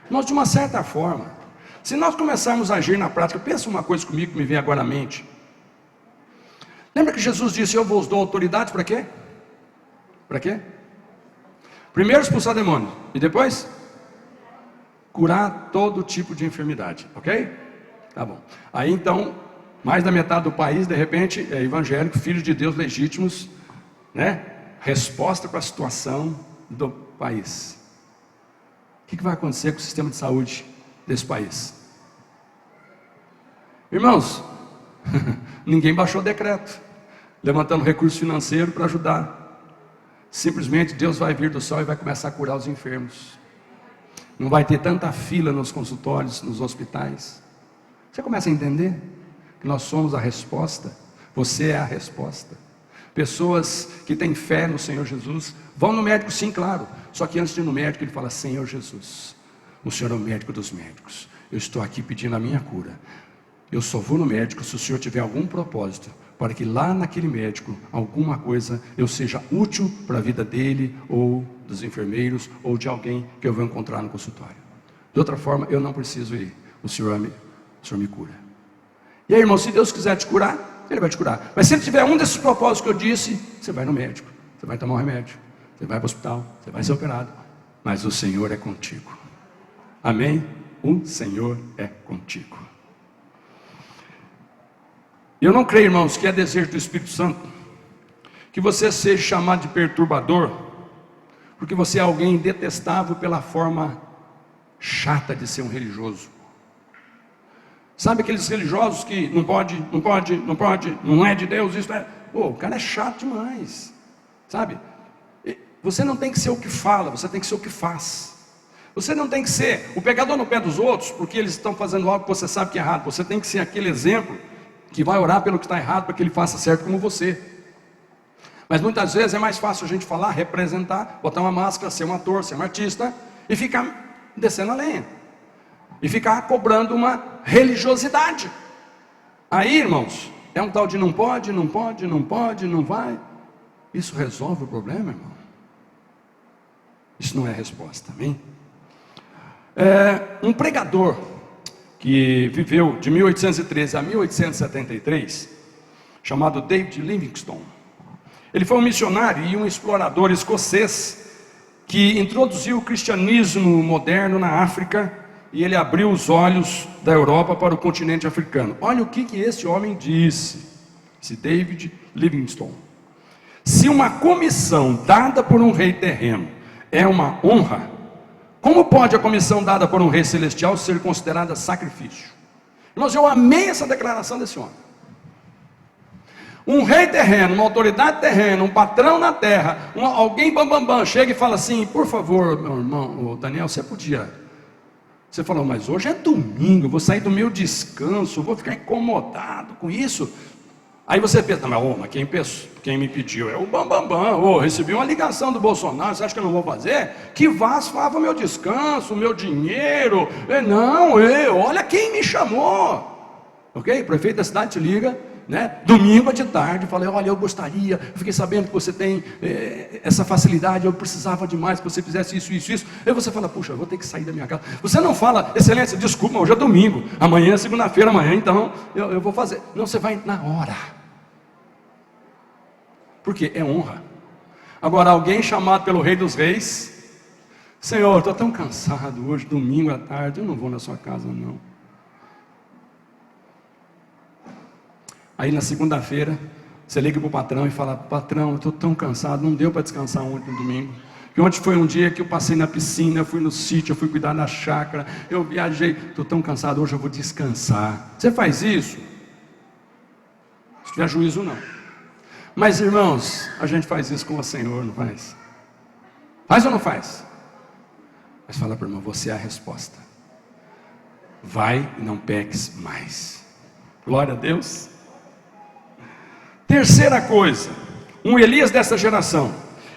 Nós, de uma certa forma, se nós começarmos a agir na prática, pensa uma coisa comigo que me vem agora à mente. Lembra que Jesus disse, eu vos dou autoridade para quê? Para quê? Primeiro expulsar demônio, e depois? Curar todo tipo de enfermidade, ok? Tá bom. Aí então, mais da metade do país, de repente, é evangélico, filhos de Deus legítimos, né? Resposta para a situação do país. O que vai acontecer com o sistema de saúde desse país? Irmãos, ninguém baixou decreto, levantando recurso financeiro para ajudar. Simplesmente Deus vai vir do céu e vai começar a curar os enfermos. Não vai ter tanta fila nos consultórios, nos hospitais. Você começa a entender que nós somos a resposta. Você é a resposta. Pessoas que têm fé no Senhor Jesus vão no médico, sim, claro. Só que antes de ir no médico, ele fala: Senhor Jesus, o Senhor é o médico dos médicos. Eu estou aqui pedindo a minha cura. Eu só vou no médico se o Senhor tiver algum propósito, para que lá naquele médico, alguma coisa, eu seja útil para a vida dele, ou dos enfermeiros, ou de alguém que eu vou encontrar no consultório. De outra forma, eu não preciso ir. O Senhor me cura. E aí, irmão, se Deus quiser te curar, Ele vai te curar. Mas se Ele tiver um desses propósitos que eu disse, você vai no médico, você vai tomar um remédio, você vai para o hospital, você vai ser operado. Mas o Senhor é contigo. Amém? O Senhor é contigo. Eu não creio, irmãos, que é desejo do Espírito Santo que você seja chamado de perturbador, porque você é alguém detestável pela forma chata de ser um religioso. Sabe aqueles religiosos que não pode, não é de Deus, isso é... Pô, o cara é chato demais, sabe? Você não tem que ser o que fala, você tem que ser o que faz. Você não tem que ser o pegador no pé dos outros, porque eles estão fazendo algo que você sabe que é errado. Você tem que ser aquele exemplo que vai orar pelo que está errado, para que ele faça certo como você. Mas muitas vezes é mais fácil a gente falar, representar, botar uma máscara, ser um ator, ser um artista, e ficar descendo a lenha, e ficar cobrando uma religiosidade. Aí, irmãos, é um tal de não pode, não vai. Isso resolve o problema, irmão? Isso não é resposta, amém? Um pregador que viveu de 1813 a 1873, chamado David Livingstone. Ele foi um missionário e um explorador escocês que introduziu o cristianismo moderno na África, e ele abriu os olhos da Europa para o continente africano. Olha o que esse homem disse, esse David Livingstone: se uma comissão dada por um rei terreno é uma honra, como pode a comissão dada por um rei celestial ser considerada sacrifício? Irmãos, eu amei essa declaração desse homem. Um rei terreno, uma autoridade terrena, um patrão na terra, alguém bambambam, chega e fala assim: por favor, meu irmão, Daniel, você podia... Você falou, mas hoje é domingo, eu vou sair do meu descanso, eu vou ficar incomodado com isso. Aí você pensa, mas quem me pediu é o bambambam. Recebi uma ligação do Bolsonaro, você acha que eu não vou fazer? Que vá, faça o meu descanso, o meu dinheiro. Olha quem me chamou. Ok? O prefeito da cidade te liga, né? Domingo de tarde, falei, olha, eu gostaria, eu fiquei sabendo que você tem essa facilidade, eu precisava demais que você fizesse isso. Aí você fala, puxa, eu vou ter que sair da minha casa. Você não fala, excelência, desculpa, hoje é domingo, amanhã é segunda-feira, amanhã então eu vou fazer. Não, você vai na hora, porque é honra. Agora, alguém chamado pelo Rei dos Reis: Senhor, estou tão cansado hoje, domingo à tarde, eu não vou na sua casa não. Aí na segunda-feira, você liga para o patrão e fala: patrão, eu estou tão cansado, não deu para descansar ontem no domingo. Porque ontem foi um dia que eu passei na piscina, eu fui no sítio, eu fui cuidar da chácara, eu viajei, estou tão cansado, hoje eu vou descansar. Você faz isso? Se tiver juízo, não. Mas irmãos, a gente faz isso com o Senhor, não faz? Faz ou não faz? Mas fala para o irmão: você é a resposta. Vai e não peques mais. Glória a Deus. Terceira coisa, um Elias dessa geração,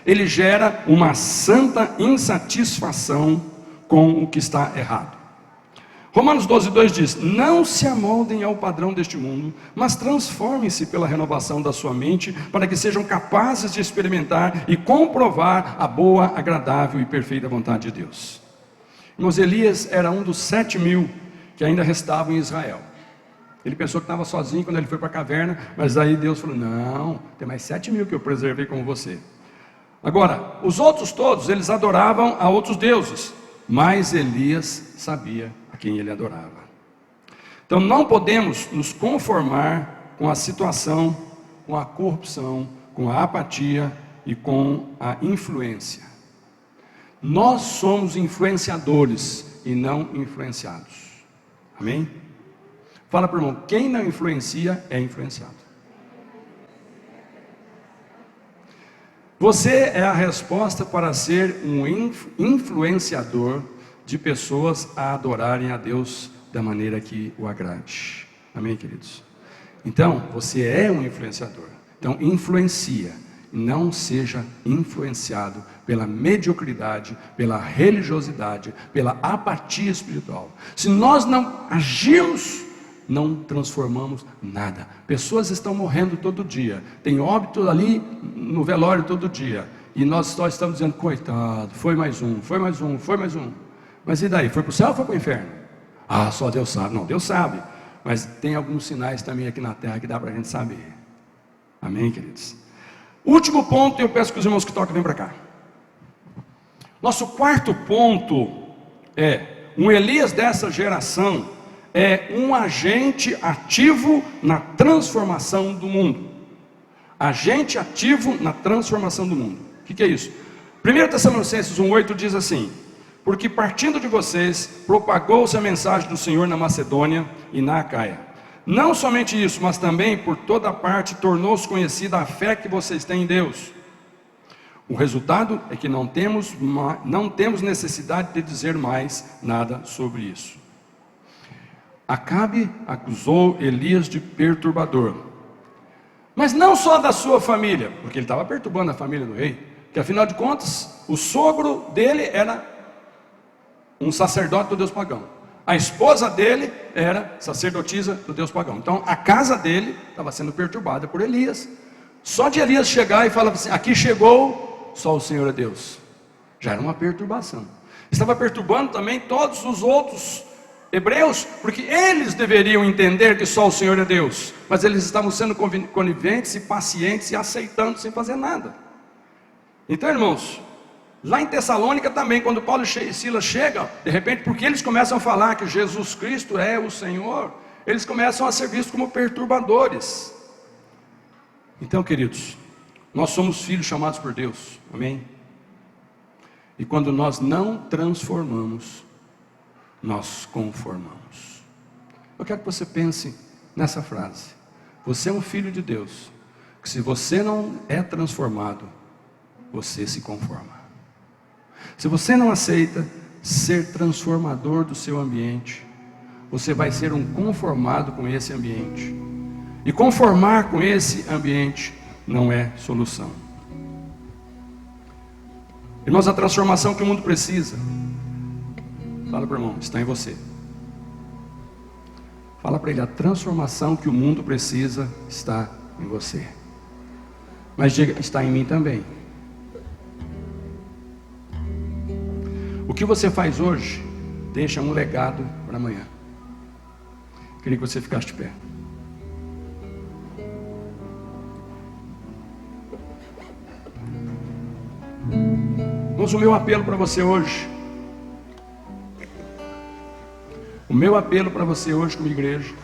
ele gera uma santa insatisfação com o que está errado. Romanos 12:2 diz: não se amoldem ao padrão deste mundo, mas transformem-se pela renovação da sua mente, para que sejam capazes de experimentar e comprovar a boa, agradável e perfeita vontade de Deus. Irmãos, Elias era um dos 7.000 que ainda restavam em Israel. Ele pensou que estava sozinho quando ele foi para a caverna, mas aí Deus falou: não, tem mais 7.000 que eu preservei como você. Agora, os outros todos, eles adoravam a outros deuses, mas Elias sabia a quem ele adorava. Então não podemos nos conformar com a situação, com a corrupção, com a apatia e com a influência. Nós somos influenciadores e não influenciados. Amém? Fala para o irmão: quem não influencia é influenciado. Você é a resposta para ser um influenciador de pessoas a adorarem a Deus da maneira que o agrade. Amém, queridos? Então, você é um influenciador. Então, influencia. Não seja influenciado pela mediocridade, pela religiosidade, pela apatia espiritual. Se nós não agirmos, não transformamos nada. Pessoas estão morrendo todo dia. Tem óbito ali no velório todo dia. E nós só estamos dizendo, coitado, foi mais um, foi mais um, foi mais um. Mas e daí? Foi para o céu ou foi para o inferno? Ah, só Deus sabe. Não, Deus sabe. Mas tem alguns sinais também aqui na terra que dá para a gente saber. Amém, queridos? Último ponto, eu peço que os irmãos que tocam venham para cá. Nosso quarto ponto é, um Elias dessa geração é um agente ativo na transformação do mundo. Agente ativo na transformação do mundo. O que é isso? 1 Tessalonicenses 1,8 diz assim: porque partindo de vocês, propagou-se a mensagem do Senhor na Macedônia e na Acaia. Não somente isso, mas também por toda parte tornou-se conhecida a fé que vocês têm em Deus. O resultado é que não temos necessidade de dizer mais nada sobre isso. Acabe acusou Elias de perturbador. Mas não só da sua família, porque ele estava perturbando a família do rei, que afinal de contas, o sogro dele era um sacerdote do Deus pagão. A esposa dele era sacerdotisa do Deus pagão. Então a casa dele estava sendo perturbada por Elias. Só de Elias chegar e falar assim, aqui chegou, só o Senhor é Deus, já era uma perturbação. Estava perturbando também todos os outros hebreus, porque eles deveriam entender que só o Senhor é Deus, mas eles estavam sendo coniventes e pacientes e aceitando sem fazer nada. Então, irmãos, lá em Tessalônica também, quando Paulo e Silas chegam, de repente, porque eles começam a falar que Jesus Cristo é o Senhor, eles começam a ser vistos como perturbadores. Então, queridos, nós somos filhos chamados por Deus, amém? E quando nós não transformamos, nós conformamos. Eu quero que você pense nessa frase. Você é um filho de Deus, que se você não é transformado, você se conforma. Se você não aceita ser transformador do seu ambiente, você vai ser um conformado com esse ambiente. E conformar com esse ambiente não é solução. Irmãos, a transformação que o mundo precisa, fala para o irmão, está em você. Fala para ele, a transformação que o mundo precisa está em você. Mas diga, está em mim também. O que você faz hoje deixa um legado para amanhã. Queria que você ficasse de pé. Mas o meu apelo para você hoje, como igreja,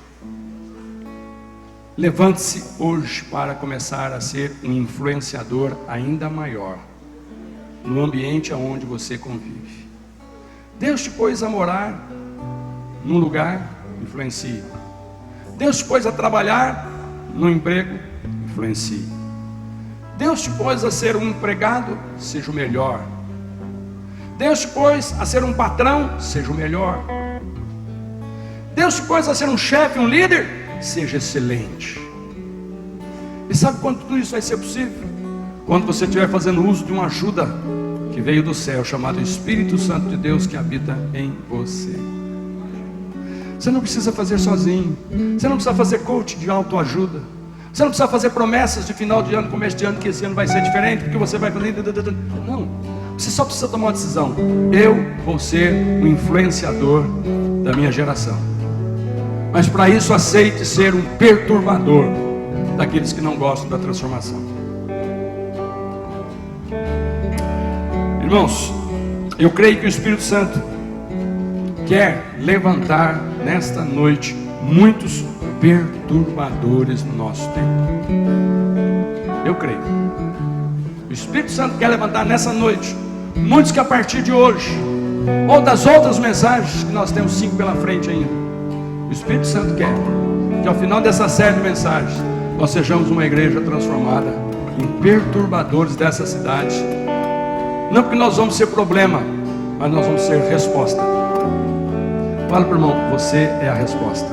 levante-se hoje para começar a ser um influenciador ainda maior no ambiente onde você convive. Deus te pôs a morar num lugar, influencie. Deus te pôs a trabalhar no emprego, influencie. Deus te pôs a ser um empregado, seja o melhor. Deus te pôs a ser um patrão, seja o melhor. Deus te pôs a ser um chefe, um líder, seja excelente. E sabe quando tudo isso vai ser possível? Quando você estiver fazendo uso de uma ajuda que veio do céu, chamado Espírito Santo de Deus, que habita em você. Você não precisa fazer sozinho. Você não precisa fazer coach de autoajuda. Você não precisa fazer promessas de final de ano, começo de ano, que esse ano vai ser diferente, porque você vai fazer. Não, você só precisa tomar uma decisão. Eu vou ser o influenciador da minha geração. Mas para isso aceite ser um perturbador daqueles que não gostam da transformação. Irmãos, eu creio que o Espírito Santo quer levantar nesta noite muitos perturbadores no nosso tempo. Eu creio. O Espírito Santo quer levantar nessa noite muitos que a partir de hoje, ou das outras mensagens, que nós temos 5 pela frente ainda, o Espírito Santo quer que ao final dessa série de mensagens nós sejamos uma igreja transformada em perturbadores dessa cidade. Não porque nós vamos ser problema, mas nós vamos ser resposta. Fala para o irmão, você é a resposta.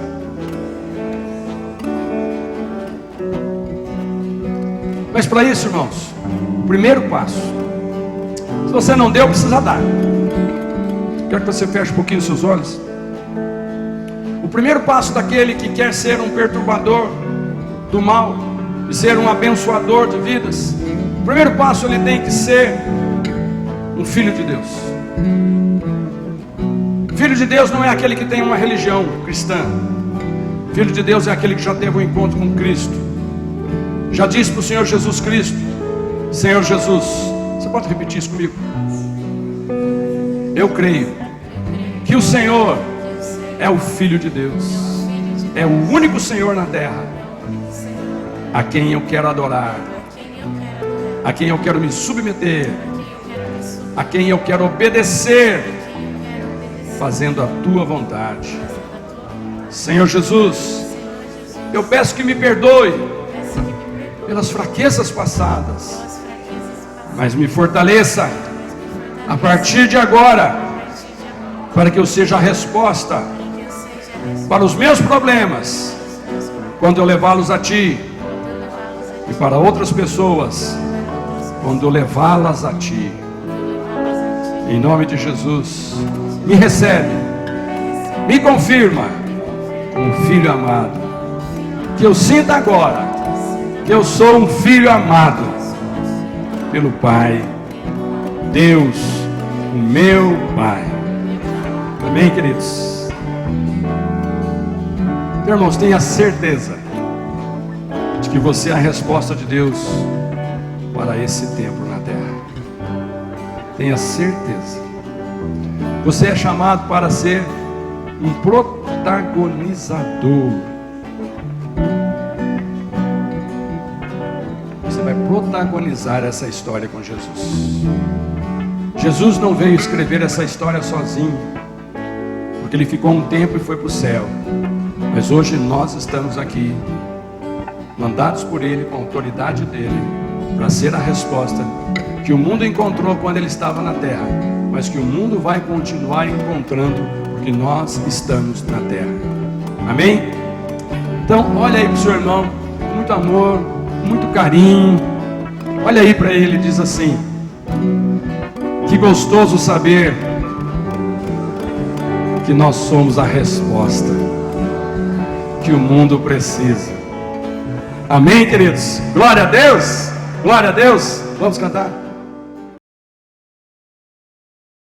Mas para isso, irmãos, o primeiro passo, se você não deu, precisa dar. Quero que você feche um pouquinho os seus olhos. O primeiro passo daquele que quer ser um perturbador do mal e ser um abençoador de vidas, o primeiro passo, ele tem que ser um filho de Deus. Filho de Deus não é aquele que tem uma religião cristã. Filho de Deus é aquele que já teve um encontro com Cristo. Já disse para o Senhor Jesus Cristo: Senhor Jesus, você pode repetir isso comigo? Eu creio que o Senhor é o Filho de Deus, é o único Senhor na terra, a quem eu quero adorar, a quem eu quero me submeter, a quem eu quero obedecer, fazendo a tua vontade. Senhor Jesus, eu peço que me perdoe pelas fraquezas passadas, mas me fortaleça a partir de agora, para que eu seja a resposta para os meus problemas, quando eu levá-los a Ti, e para outras pessoas, quando eu levá-las a Ti. Em nome de Jesus, me recebe, me confirma como filho amado, que eu sinta agora que eu sou um filho amado pelo Pai, Deus, o meu Pai. Amém, queridos? Então, irmãos, tenha certeza de que você é a resposta de Deus para esse tempo na terra. Tenha certeza. Você é chamado para ser um protagonizador. Você vai protagonizar essa história com Jesus. Jesus não veio escrever essa história sozinho, porque ele ficou um tempo e foi para o céu. Mas hoje nós estamos aqui, mandados por ele, com a autoridade dele, para ser a resposta que o mundo encontrou quando ele estava na terra, mas que o mundo vai continuar encontrando, porque nós estamos na terra. Amém? Então olha aí para o seu irmão, com muito amor, com muito carinho. Olha aí para ele e diz assim: que gostoso saber que nós somos a resposta que o mundo precisa. Amém, queridos? Glória a Deus! Glória a Deus! Vamos cantar?